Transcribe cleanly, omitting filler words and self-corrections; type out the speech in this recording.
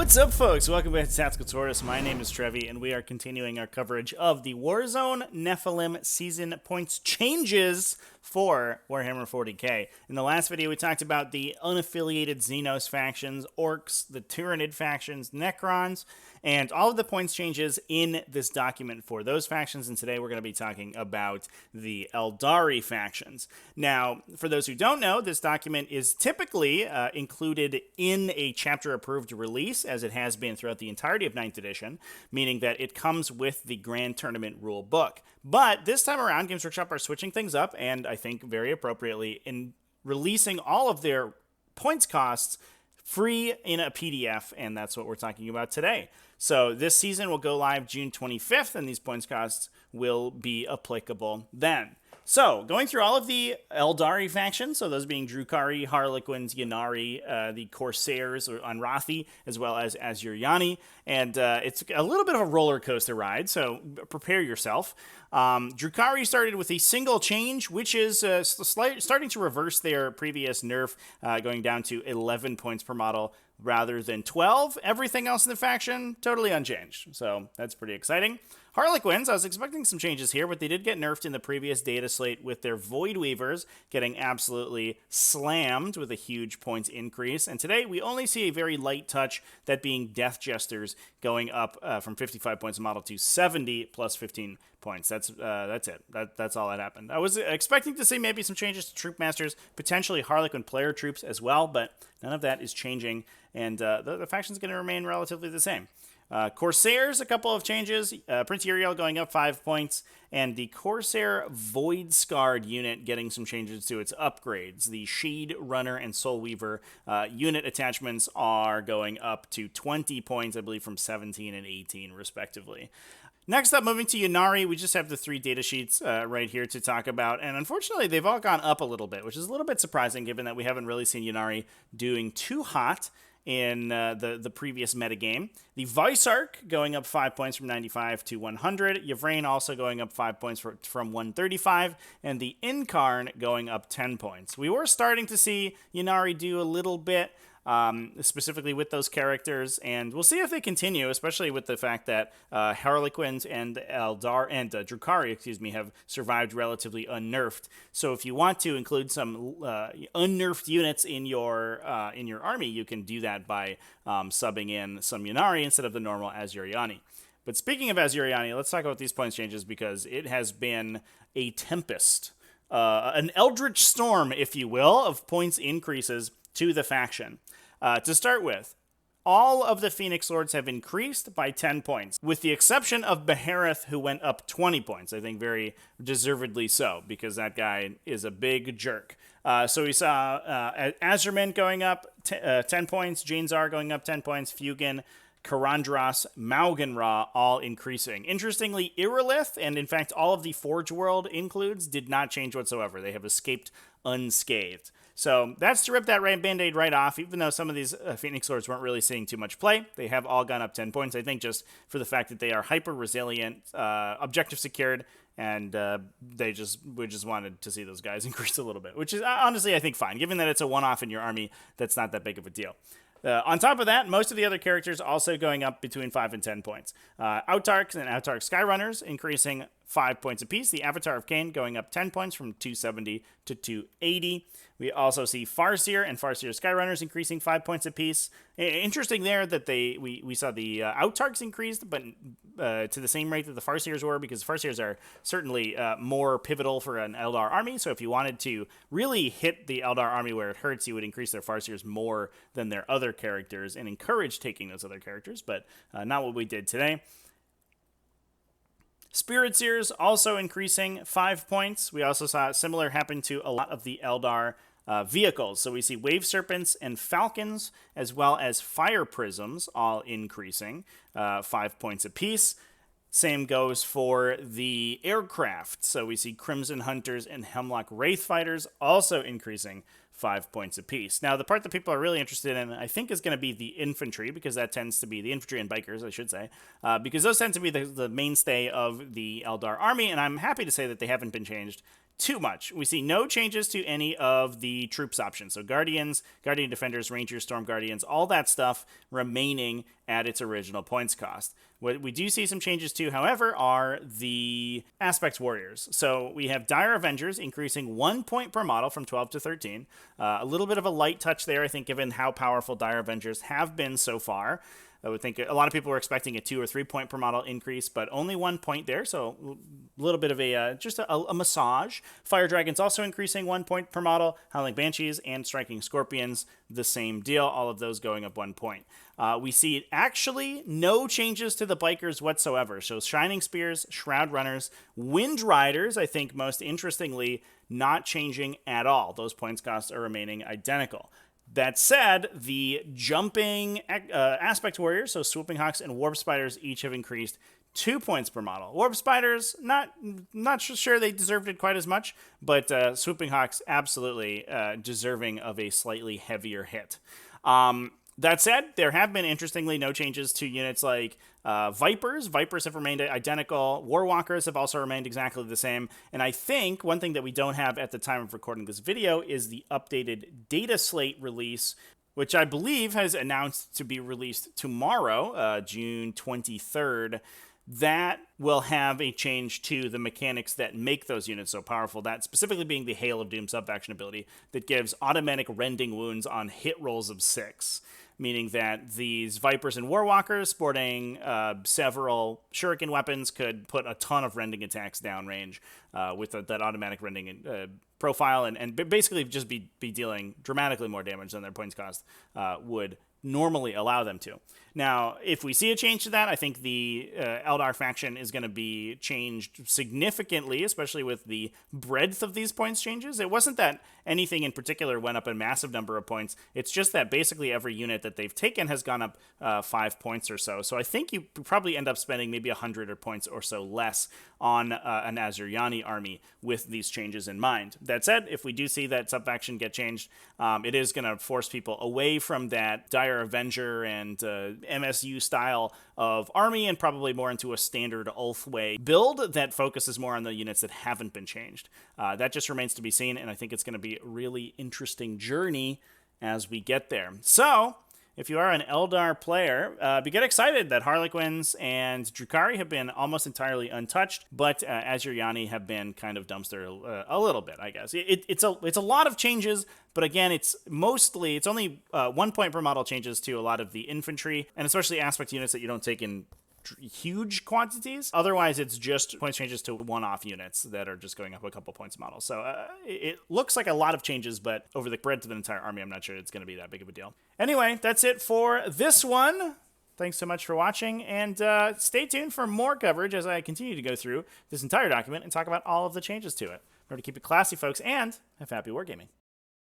What's up, folks? Welcome back to Tactical Tortoise. My name is Trevi, and we are continuing our coverage of the Warzone Nephilim season points changes for Warhammer 40k. In the last video, we talked about the unaffiliated Xenos factions, Orcs, the Tyranid factions, Necrons, and all of the points changes in this document for those factions. And today we're going to be talking about the Eldari factions. Now, for those who don't know, this document is typically included in a chapter-approved release, as it has been throughout the entirety of 9th edition, meaning that it comes with the Grand Tournament rule book. But this time around, Games Workshop are switching things up, and I think very appropriately, in releasing all of their points costs free in a PDF, and that's what we're talking about today. So this season will go live June 25th, and these points costs will be applicable then. So, going through all of the Eldari factions, so those being Drukhari, Harlequins, Ynnari, the Corsairs or Anrathi, as well as Asuryani, and it's a little bit of a roller coaster ride, so prepare yourself. Drukhari started with a single change, which is starting to reverse their previous nerf, going down to 11 points per model rather than 12. Everything else in the faction, totally unchanged, so that's pretty exciting. Harlequins, I was expecting some changes here, but they did get nerfed in the previous data slate with their Void Weavers getting absolutely slammed with a huge points increase. And today we only see a very light touch, that being Death Jesters going up from 55 points a model to 70 plus 15 points. That's it. That's all that happened. I was expecting to see maybe some changes to Troop Masters, potentially Harlequin player troops as well, but none of that is changing, and the faction's going to remain relatively the same. Corsairs, a couple of changes. Prince Uriel going up 5 points, and the Corsair Void Scarred unit getting some changes to its upgrades. The Shade Runner and Soul Weaver unit attachments are going up to 20 points, I believe, from 17 and 18, respectively. Next up, moving to Ynnari, we just have the 3 data sheets right here to talk about, and unfortunately, they've all gone up a little bit, which is a little bit surprising, given that we haven't really seen Ynnari doing too hot in the previous metagame. The Vicearch going up 5 points from 95 to 100. Yvrain also going up 5 points from 135. And the Incarn going up 10 points. We were starting to see Ynnari do a little bit, specifically with those characters, and we'll see if they continue, especially with the fact that Harlequins and Drukhari, have survived relatively unnerfed. So if you want to include some unnerfed units in your army, you can do that by subbing in some Ynnari instead of the normal Asuryani. But speaking of Asuryani, let's talk about these points changes, because it has been a tempest, an eldritch storm, if you will, of points increases to the faction. To start with, all of the Phoenix Lords have increased by 10 points, with the exception of Behareth, who went up 20 points. I think very deservedly so, because that guy is a big jerk. So we saw Azurman going up 10 points, Janezar going up 10 points, Fugin, Karandras, Mauganra all increasing. Interestingly, Irilith, and in fact all of the Forge World includes, did not change whatsoever. They have escaped unscathed. So that's to rip that Band-Aid right off, even though some of these Phoenix Lords weren't really seeing too much play. They have all gone up 10 points, I think, just for the fact that they are hyper-resilient, objective secured, and we just wanted to see those guys increase a little bit, which is honestly, I think, fine. Given that it's a one-off in your army, that's not that big of a deal. On top of that, most of the other characters also going up between 5 and 10 points. Autarchs and Autarch Skyrunners increasing 5 points apiece. The Avatar of Cain going up 10 points from 270 to 280. We also see Farseer and Farseer Skyrunners increasing 5 points apiece. Interesting there that we saw the Autarchs increased, but to the same rate that the Farseers were, because Farseers are certainly more pivotal for an Eldar army. So if you wanted to really hit the Eldar army where it hurts, you would increase their Farseers more than their other characters and encourage taking those other characters, but not what we did today. Spirit Seers also increasing 5 points. We also saw similar happen to a lot of the Eldar vehicles. So we see Wave Serpents and Falcons, as well as Fire Prisms, all increasing 5 points apiece. Same goes for the aircraft. So we see Crimson Hunters and Hemlock Wraith Fighters also increasing 5 points apiece. Now, the part that people are really interested in, I think, is going to be the infantry, because that tends to be the infantry and bikers, I should say, because those tend to be the mainstay of the Eldar army, and I'm happy to say that they haven't been changed too much. We see no changes to any of the troops options. So Guardians, Guardian Defenders, Rangers, Storm Guardians, all that stuff remaining at its original points cost. What we do see some changes to, however, are the Aspect Warriors. So we have Dire Avengers increasing 1 point per model from 12 to 13. A little bit of a light touch there, I think, given how powerful Dire Avengers have been so far. I would think a lot of people were expecting a 2 or 3 point per model increase, but only 1 point there, so a little bit of a massage. Fire Dragons also increasing 1 point per model. Howling Banshees and Striking Scorpions, the same deal, all of those going up 1 point. We see actually no changes to the Bikers whatsoever. So Shining Spears, Shroud Runners, Wind Riders, I think most interestingly, not changing at all. Those points costs are remaining identical. That said, the jumping Aspect Warriors, so Swooping Hawks and Warp Spiders, each have increased 2 points per model. Warp Spiders, not sure they deserved it quite as much, but Swooping Hawks absolutely deserving of a slightly heavier hit. That said, there have been, interestingly, no changes to units like Vipers. Vipers have remained identical. Warwalkers have also remained exactly the same. And I think one thing that we don't have at the time of recording this video is the updated data slate release, which I believe has announced to be released tomorrow, June 23rd. That will have a change to the mechanics that make those units so powerful, that specifically being the Hail of Doom sub-faction ability that gives automatic rending wounds on hit rolls of 6, meaning that these Vipers and Warwalkers sporting several shuriken weapons could put a ton of rending attacks downrange with that automatic rending profile, and basically just be dealing dramatically more damage than their points cost would normally allow them to. Now, if we see a change to that, I think the Eldar faction is going to be changed significantly, especially with the breadth of these points changes. It wasn't that anything in particular went up a massive number of points. It's just that basically every unit that they've taken has gone up 5 points or so. So I think you probably end up spending maybe 100 points or so less on an Asuryani army with these changes in mind. That said, if we do see that sub-faction get changed, it is going to force people away from that Dire Avenger and MSU style of army and probably more into a standard Ulthway build that focuses more on the units that haven't been changed. That just remains to be seen, and I think it's going to be a really interesting journey as we get there. So, if you are an Eldar player, get excited that Harlequins and Drukhari have been almost entirely untouched, but Asuryani have been kind of dumpster a little bit, I guess. It's a lot of changes, but again, it's only 1 point per model changes to a lot of the infantry, and especially aspect units that you don't take in huge quantities. Otherwise, it's just points changes to one-off units that are just going up a couple points a model. So it looks like a lot of changes, but over the breadth of an entire army, I'm not sure it's going to be that big of a deal. Anyway, that's it for this one. Thanks so much for watching, and stay tuned for more coverage as I continue to go through this entire document and talk about all of the changes to it. Remember to keep it classy, folks, and have happy wargaming.